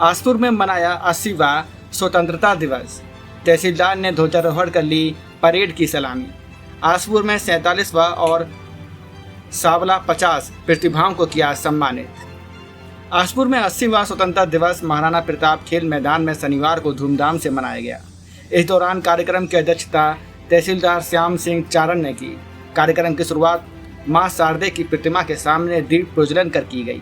आसपुर में मनाया 80वां स्वतंत्रता दिवस। तहसीलदार ने ध्वजारोहण कर ली परेड की सलामी। आसपुर में 47वां और सावला 50 प्रतिभाओं को किया सम्मानित। आसपुर में 80वां स्वतंत्रता दिवस महाराणा प्रताप खेल मैदान में शनिवार को धूमधाम से मनाया गया। इस दौरान कार्यक्रम की अध्यक्षता तहसीलदार श्याम सिंह चारण ने की। कार्यक्रम की शुरुआत मां शारदे की प्रतिमा के सामने दीप प्रज्वलन कर की गई,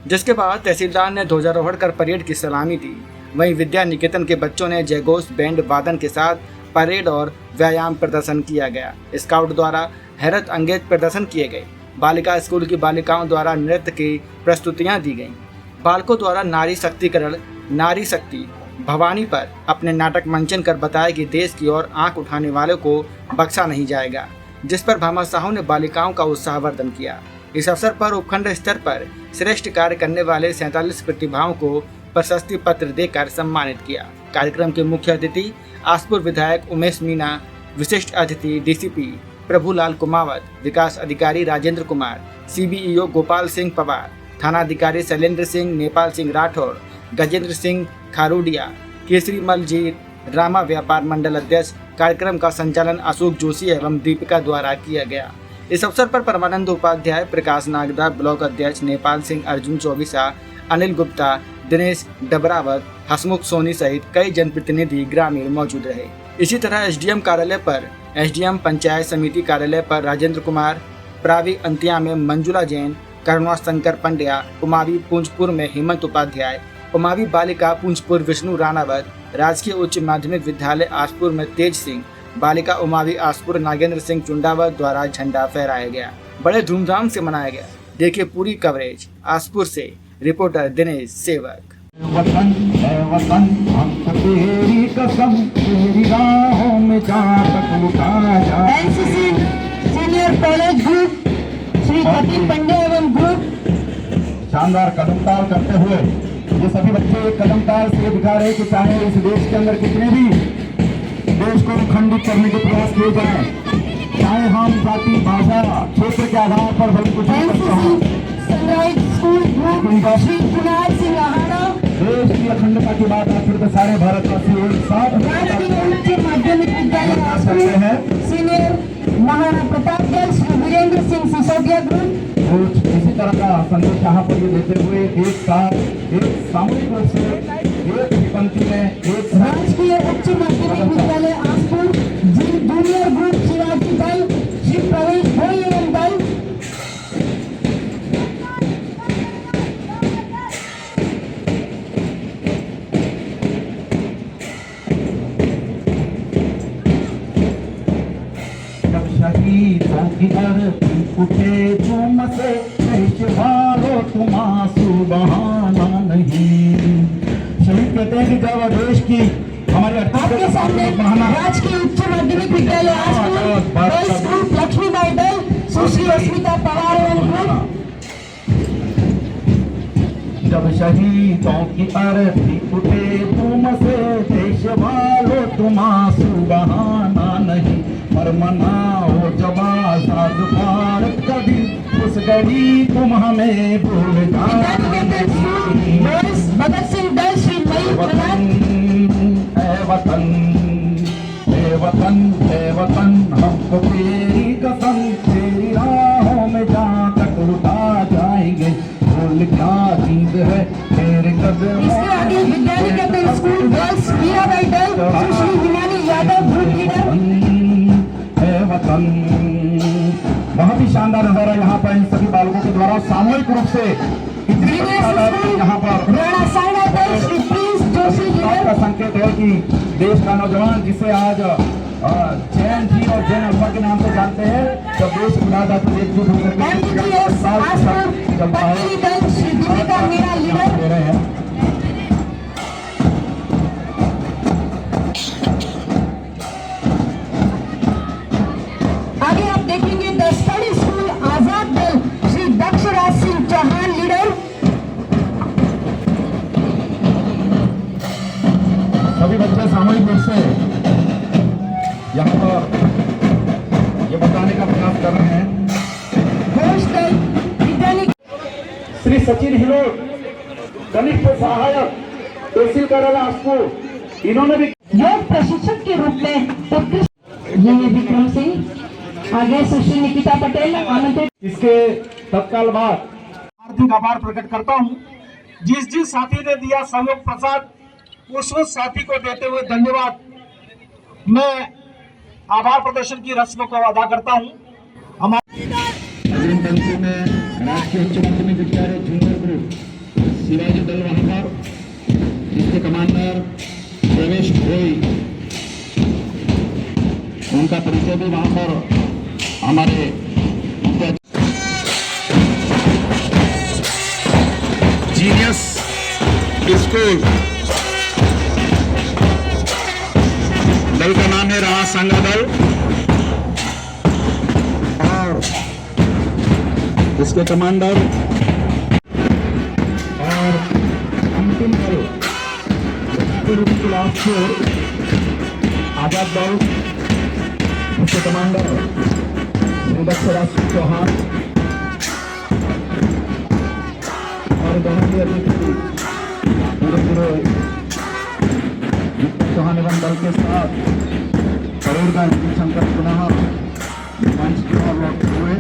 जिसके बाद तहसीलदार ने ध्वजारोहण कर परेड की सलामी दी। वहीं विद्या निकेतन के बच्चों ने जयघोष बैंड वादन के साथ परेड और व्यायाम प्रदर्शन किया गया। स्काउट द्वारा हैरत अंगेज प्रदर्शन किए गए। बालिका स्कूल की बालिकाओं द्वारा नृत्य की प्रस्तुतियां दी गईं। बालकों द्वारा नारी शक्तिकरण, नारी शक्ति भवानी पर अपने नाटक मंचन कर बताया कि देश की ओर आंख उठाने वालों को बख्शा नहीं जाएगा, जिस पर भामा साहू ने बालिकाओं का उत्साहवर्धन किया। इस अवसर पर उपखंड स्तर पर श्रेष्ठ कार्य करने वाले 47 प्रतिभाओं को प्रशस्ति पत्र देकर सम्मानित किया। कार्यक्रम के मुख्य अतिथि आसपुर विधायक उमेश मीणा, विशिष्ट अतिथि डीसीपी प्रभुलाल कुमावत, विकास अधिकारी राजेंद्र कुमार, सीबीईओ गोपाल सिंह पवार, थानाधिकारी शैलेंद्र सिंह, नेपाल सिंह राठौड़, गजेंद्र सिंह खारूडिया, केसरी मलजीत, ड्रामा व्यापार मंडल अध्यक्ष। कार्यक्रम का संचालन अशोक जोशी एवं दीपिका द्वारा किया गया। इस अवसर पर परमानंद उपाध्याय, प्रकाश नागदा, ब्लॉक अध्यक्ष नेपाल सिंह, अर्जुन चौबीसा, अनिल गुप्ता, दिनेश डबरावत, हसमुख सोनी सहित कई जनप्रतिनिधि ग्रामीण मौजूद रहे। इसी तरह एसडीएम कार्यालय पर एसडीएम, पंचायत समिति कार्यालय पर राजेंद्र कुमार, प्रावी अंतिया में मंजुला जैन, करुणा शंकर पंड्या, उमावी पुंजपुर में हेमंत उपाध्याय, उमावी बालिका पुंजपुर विष्णु राणावत, राजकीय उच्च माध्यमिक विद्यालय आसपुर में तेज सिंह, बालिका उमावी आसपुर नागेंद्र सिंह चुंडावत द्वारा झंडा फहराया गया। बड़े धूमधाम से मनाया गया। देखिए पूरी कवरेज। आसपुर से रिपोर्टर दिनेश सेवक। वतन है वतन, हमको तेरी कसम, तेरी राहों में जहाँ तक लुटा जाए। NCC senior college group Shri Kapil Pandya एवं ग्रुप शानदार कदम ताल करते हुए ये सभी बच्चे कदम ताल से दिखा रहे कि चाहे इस देश के अंदर कितने भी देश को खंडित करने के प्रयास किए जाए, चाहे हम जाति, भाषा, क्षेत्र के आधार पर भले कुछ sunrise school group Shri Kunal Singh Lahana, देश की अखंडता की बात आखिर तो सारे भारतवासी एक साथ राजकीय उच्च माध्यमिक विद्यालय आसपुर हैं। Senior Maharana Pratapgarh Shri Virendra Singh Sisodiya group. इसी तरह का संदेश यहाँ पर ये देते हुए एक साथ एक सामूहिक रूप से एक पंक्ति में एक राजकीय उच्च माध्यमिक विद्यालय आसपुर जूनियर ग्रुप शिवाजी दल श्री प्रवेश भोई एवं दल। शहीदों की धरती उठे तुम से, देश वालों तुम आंसू बहाना नहीं। शहीद कहते हैं कि जब देश की हमारे आपके सामने राजकीय उच्च माध्यमिक विद्यालय आसपुर गर्ल्स ग्रुप लक्ष्मीबाई दल सुश्री अस्मिता पवार एवं ग्रुप। जब शहीदों की अर्थी उठे तुम से, देश वालों तुम आंसू बहाना नहीं। पर मनाओ जब आजाद भारत का दिन, उस घड़ी तुम हमें भूल जाना। भगत सिंह दल श्री मई प्रधान। है वतन, है वतन, है वतन, हमको तेरी कसम, तेरी राहों में जहाँ तक लुटा जाएंगे। बोल क्या चीज है तेरे कदम। इसके आगे विद्यालय के स्कूल गर्ल्स मीराबाई दल सुश्री हिमानी यादव ग्रुप लीडर। वतन बहुत ही शानदार नजारा यहाँ पर इन सभी बालकों के द्वारा सामूहिक रूप से यहाँ पर का संकेत है कि देश का नौजवान जिसे आज जैन जी और जैन अल्फा के नाम से जानते हैं, जब देश खुला जाता है एकजुट होकर दे रहे हैं। आगे आप देखेंगे द स्टडी स्कूल आजाद दल श्री दक्षराज सिंह चौहान लीडर। सभी बच्चे सामूहिक रूप से यहाँ पर ये बताने का प्रयास कर रहे हैं। घोष दल विद्यालय श्री सचिन हिलोर, कनिष्ठ सहायक तहसील कार्यालय आसपुर, इन्होंने भी योग प्रशिक्षक के रूप में उत्कृष्ट ये विक्रम सिंह, आगे सुश्री निकिता पटेल आमंत्रित। इसके तत्काल बाद हार्दिक आभार प्रकट करता हूं। जिस जिस साथी ने दिया सहयोग प्रसाद, उस साथी को देते हुए धन्यवाद। मैं आभार प्रदर्शन की रस्म को अदा करता हूं। अग्रिम पंक्ति में राजकीय उच्च माध्यमिक विद्यालय जूनियर ग्रुप शिवाजी दल वहां पर, जिसके कमांडर प्रवेश भोई, उनका परिचय भी वहां पर हमारे जीनियस स्कूल दल का नाम है राणा सांगा दल, और इसके कमांडर और अंतिम दल क्लास 4 आजाद दल, इसके कमांडर श्री चौहान और दोनों के अतिथि पूरे चौहान एवं दल के साथ करोड़ का शंकर पुनः मंच की ओर लौटते हुए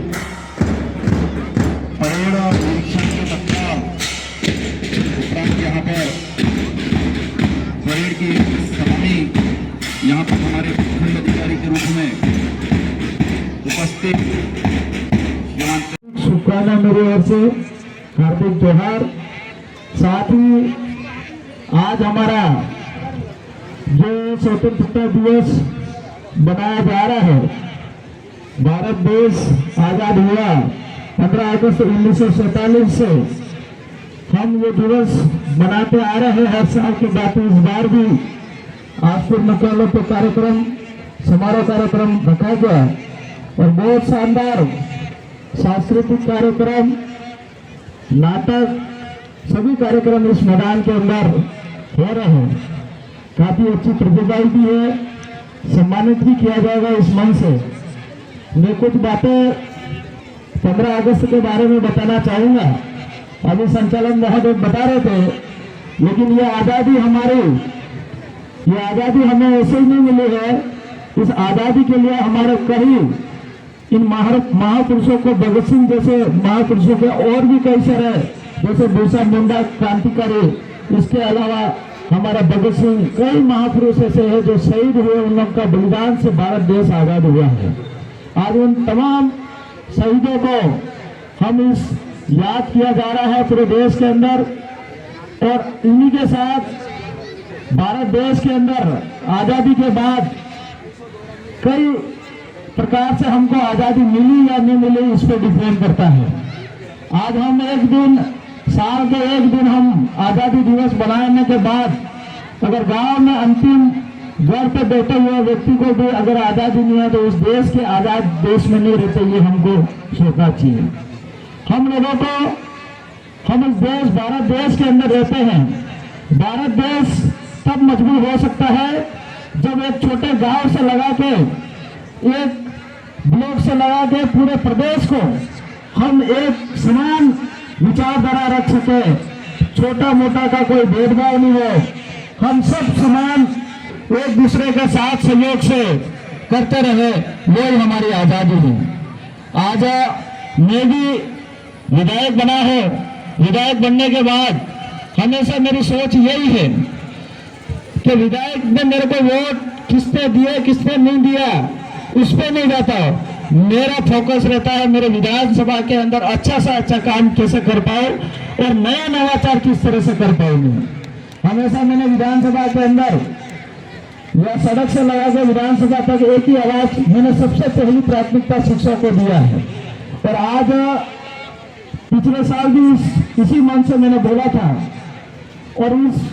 परेड और निरीक्षण के तत्काल उपरांत यहाँ पर परेड की सलामी यहाँ पर हमारे खंड अधिकारी के रूप में उपस्थित शुभकामना मेरी ओर से हार्दिक जोहार। साथ ही आज हमारा जो स्वतंत्रता दिवस बनाया जा रहा है, भारत देश आजाद हुआ 15 अगस्त 1947 से, हम ये दिवस मनाते आ रहे हैं हर साल के बाद। इस बार भी आजपुर मुख्यालय पे कार्यक्रम समारोह कार्यक्रम रखा गया और बहुत शानदार सांस्कृतिक कार्यक्रम, नाटक, सभी कार्यक्रम इस मैदान के अंदर हो रहे हैं। काफी अच्छी प्रतिभाएं भी है, सम्मानित भी किया जाएगा इस मंच से। मैं कुछ बातें 15 अगस्त के बारे में बताना चाहूंगा। अभी संचालन महोदय बता रहे थे, लेकिन ये आज़ादी हमें ऐसे ही नहीं मिली है। इस आज़ादी के लिए हमारे कई इन महापुरुषों को, भगत सिंह जैसे महापुरुषों के और भी कई सारे, जैसे बिरसा मुंडा क्रांतिकारी, इसके अलावा हमारा भगत सिंह, कई महापुरुष ऐसे हैं जो शहीद हुए, उन लोगों का बलिदान से भारत देश आजाद हुआ है। आज उन तमाम शहीदों को हम इस याद किया जा रहा है पूरे देश के अंदर, और इन्हीं के साथ भारत देश के अंदर आजादी के बाद कई प्रकार से हमको आजादी मिली या नहीं मिली, इस पर डिपेंड करता है। आज हम एक दिन, साल के एक दिन हम आजादी दिवस बनाने के बाद अगर गांव में अंतिम घर पे बैठे हुए व्यक्ति को भी अगर आजादी नहीं है तो उस देश के आजाद देश में नहीं रहते, ये हमको सोचना चाहिए। हम लोगों को, हम इस देश भारत देश के अंदर रहते हैं। भारत देश तब मजबूत हो सकता है जब एक छोटे गांव से लगा के, एक ब्लॉक से लगा के पूरे प्रदेश को हम एक समान विचारधारा रख सके, छोटा मोटा का कोई भेदभाव नहीं हो, हम सब समान एक दूसरे के साथ सहयोग से करते रहे, वही हमारी आजादी है। आज मैं भी विधायक बना है। विधायक बनने के बाद हमेशा मेरी सोच यही है कि विधायक ने मेरे को वोट किसने दिया किसने नहीं दिया उस पर नहीं रहता, मेरा फोकस रहता है मेरे विधानसभा के अंदर अच्छा से अच्छा काम कैसे कर पाऊं और नया नवाचार किस तरह से कर पाऊंगा। हमेशा मैंने विधानसभा के अंदर या सड़क से लगा के विधानसभा तक एक ही आवाज मैंने सबसे पहली प्राथमिकता शिक्षा को दिया है। और आज पिछले साल भी इसी मंच से मैंने बोला था, और इस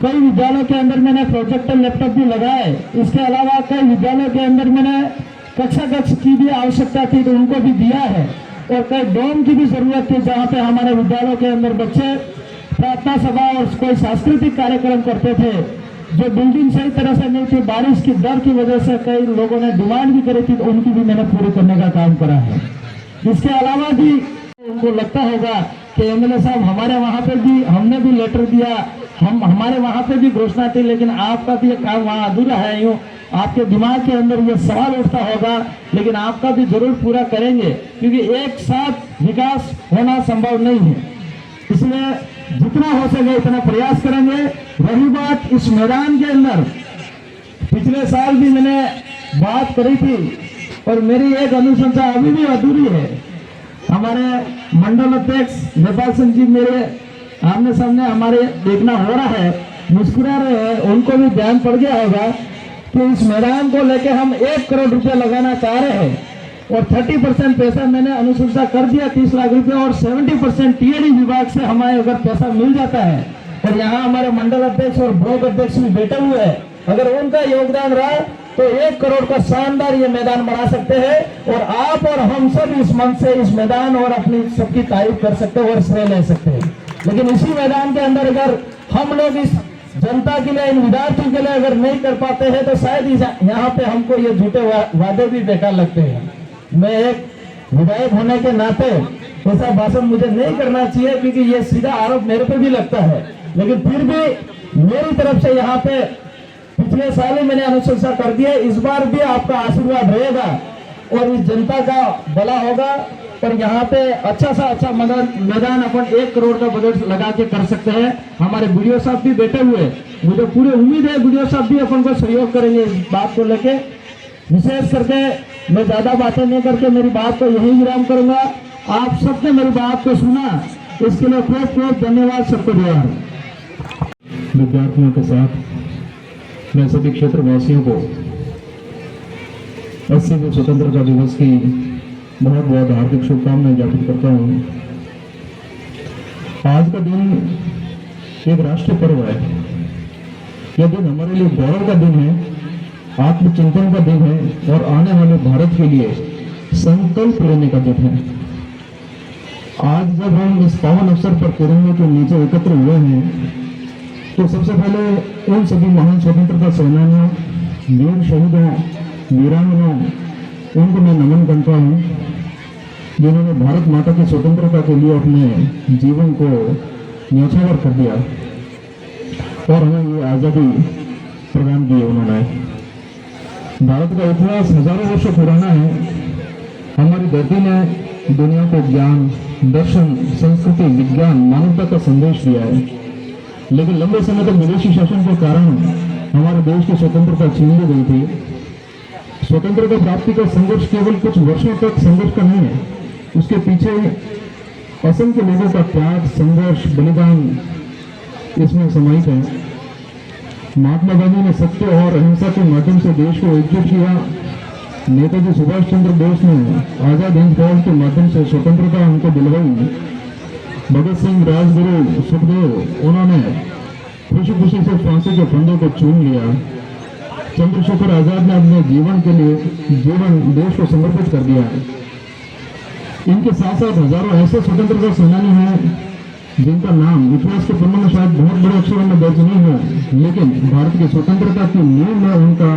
कई विद्यालयों के अंदर मैंने प्रोजेक्टर लैपटॉप भी लगाए। इसके अलावा कई विद्यालयों के अंदर मैंने कक्षा की भी आवश्यकता थी तो उनको भी दिया है, और कई डोम की भी जरूरत थी जहाँ पे हमारे विद्यालयों के अंदर बच्चे प्रार्थना सभा और कोई सांस्कृतिक कार्यक्रम करते थे। जो बिल्डिंग सही तरह से नहीं थी, बारिश की डर की वजह से कई लोगों ने डिमांड भी करी थी, तो उनकी भी मैंने पूरी करने का काम करा है। इसके अलावा भी उनको लगता होगा कि एमएलए साहब हमारे वहाँ पे भी हमने भी लेटर दिया, हम हमारे वहाँ पे भी घोषणा थी, लेकिन आपका भी ये काम वहाँ अधूरा है। यूँ आपके दिमाग के अंदर ये सवाल उठता होगा, लेकिन आपका भी जरूर पूरा करेंगे, क्योंकि एक साथ विकास होना संभव नहीं है। इसलिए जितना हो सके इतना प्रयास करेंगे। रही बात इस मैदान के अंदर, पिछले साल भी मैंने बात करी थी और मेरी एक अनुशंसा अभी भी अधूरी है। हमारे मंडल अध्यक्ष नेपाल सिंह जी मेरे आमने सामने हमारे देखना हो रहा है, मुस्कुरा रहे हैं, उनको भी ध्यान पड़ गया होगा कि इस मैदान को लेके हम 1 करोड़ रुपया लगाना चाह रहे हैं और 30% पैसा मैंने अनुशंसा कर दिया 30 लाख रुपया, और 70% टीएडी विभाग से हमारे अगर पैसा मिल जाता है, और यहाँ हमारे मंडल अध्यक्ष और ब्लॉक अध्यक्ष भी बैठे हुए हैं, अगर उनका योगदान रहा तो 1 करोड़ का शानदार ये मैदान बना सकते हैं। और आप और हम सब इस मंच से इस मैदान और अपनी सबकी तारीफ कर सकते हैं और श्रेय ले सकते हैं। लेकिन इसी मैदान के अंदर अगर हम लोग इस जनता के लिए, इन विद्यार्थियों के लिए अगर नहीं कर पाते हैं तो शायद यहाँ पे हमको ये झूठे वादे भी बेकार लगते हैं। मैं एक विधायक होने के नाते ऐसा भाषण मुझे नहीं करना चाहिए, क्योंकि ये सीधा आरोप मेरे पे भी लगता है, लेकिन फिर भी मेरी तरफ से यहाँ पे पिछले साल ही मैंने अनुशंसा कर दी है। इस बार भी आपका आशीर्वाद रहेगा और इस जनता का भला होगा, और यहाँ पे अच्छा सा अच्छा मैदान अपन 1 करोड़ का बजट लगा के कर सकते हैं। हमारे वीडियो साहब भी बैठे हुए, मुझे पूरी उम्मीद है वीडियो साहब भी अपन को सहयोग करेंगे इस बात को लेके। विशेष करके मैं ज्यादा बातें नहीं करके मेरी बात को यही विराम करूंगा। आप सबने मेरी बात को सुना, इसके लिए बहुत बहुत धन्यवाद सबको दिया। विद्यार्थियों के साथ मैं सभी क्षेत्रवासियों को 80वें स्वतंत्रता दिवस की बहुत बहुत हार्दिक शुभकामनाएं ज्ञापित करता हूँ। आज का दिन एक राष्ट्रीय पर्व है। यह दिन हमारे लिए गौरव का दिन है, आत्मचिंतन का दिन है और आने वाले भारत के लिए संकल्प लेने का दिन है। आज जब हम इस पावन अवसर पर तिरंगे के नीचे एकत्र हुए हैं, तो सबसे पहले उन सभी महान स्वतंत्रता सेनानियों, वीर शहीदों, वीरांगनाओं, उनको मैं नमन करता हूँ, जिन्होंने भारत माता की स्वतंत्रता के लिए अपने जीवन को न्यौछावर कर दिया और हमें ये आज़ादी प्रदान की उन्होंने। भारत का इतिहास हजारों वर्षों पुराना है। हमारी धरती ने दुनिया को ज्ञान, दर्शन, संस्कृति, विज्ञान, मानवता का संदेश दिया है, लेकिन लंबे समय तक विदेशी शासन के कारण हमारे देश की स्वतंत्रता छीन ली गई थी। स्वतंत्रता प्राप्ति का संघर्ष केवल कुछ वर्षों तक संघर्ष का नहीं है, उसके पीछे असंख्य लोगों का त्याग, संघर्ष, बलिदान इसमें समाहित है। महात्मा गांधी ने सत्य और अहिंसा के माध्यम से देश को एकजुट किया। नेताजी सुभाष चंद्र बोस ने आजाद हिंद फौज के माध्यम से स्वतंत्रता उनको दिलवाई। भगत सिंह, राजगुरु, सुखदेव, उन्होंने खुशी खुशी से फांसी के फंदे को चूम लिया। चंद्रशेखर आजाद ने अपने जीवन के लिए देश को समर्पित कर दिया। इनके साथ साथ हजारों ऐसे स्वतंत्रता सेनानी हैं जिनका नाम इतिहास के पन्नों में शायद बहुत बड़े अक्षरों में दर्ज नहीं हो, लेकिन भारत की स्वतंत्रता की नींव में उनका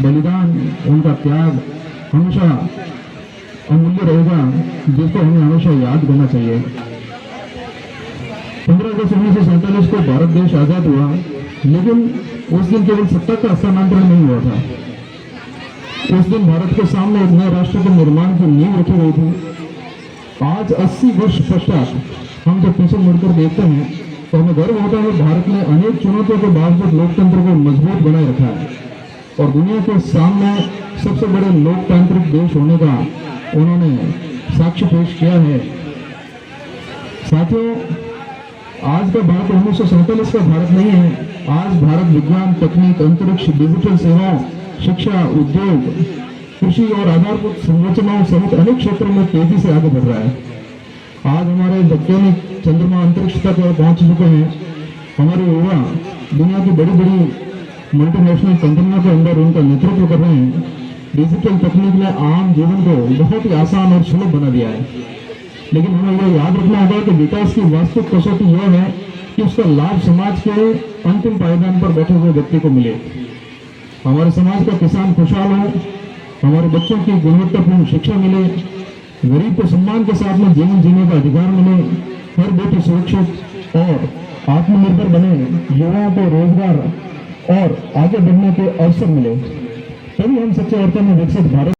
बलिदान, उनका त्याग हमेशा अमूल्य रहेगा, जिसको हमें हमेशा याद करना चाहिए। 15 अगस्त 1947 को भारत देश आजाद हुआ, लेकिन उस दिन केवल सत्ता का हस्तांतरण नहीं हुआ था। उस दिन भारत के सामने एक नए राष्ट्र के निर्माण की नींव रखी गई थी। आज 80 वर्ष पश्चात हम जब पीछे मुड़कर देखते हैं तो हमें गर्व होता है भारत ने अनेक चुनौतियों के बावजूद लोकतंत्र को मजबूत बनाए रखा है और दुनिया के सामने सबसे बड़े लोकतांत्रिक देश होने का उन्होंने साक्ष्य पेश किया है। साथियों, आज का भारत 1947 का भारत नहीं है। आज भारत विज्ञान, तकनीक, अंतरिक्ष, डिजिटल सेवाओं, शिक्षा, उद्योग, कृषि और आधारभूत संरचनाओं सहित अनेक क्षेत्रों में तेजी से आगे बढ़ रहा है। आज हमारे वैज्ञानिक चंद्रमा अंतरिक्ष तक पहुंच चुके हैं। हमारे युवा दुनिया की बड़ी बड़ी मल्टीनेशनल कंपनियों के अंदर उनका नेतृत्व कर रहे हैं। डिजिटल तकनीक ने आम जीवन को बहुत ही आसान और सुलभ बना दिया है, लेकिन हमें यह याद रखना होगा कि विकास की वास्तविक कसौटी यह है कि उसका लाभ समाज के अंतिम पायदान पर बैठे हुए व्यक्ति को मिले। हमारे समाज का किसान खुशहाल हो, हमारे बच्चों की गुणवत्तापूर्ण शिक्षा मिले, गरीब को सम्मान के साथ में जीवन जीने का अधिकार मिले, हर बेटी सुरक्षित, और आत्मनिर्भर बने, युवाओं को रोजगार और आगे बढ़ने के अवसर मिले, तभी हम सच्चे अर्थों में विकसित भारत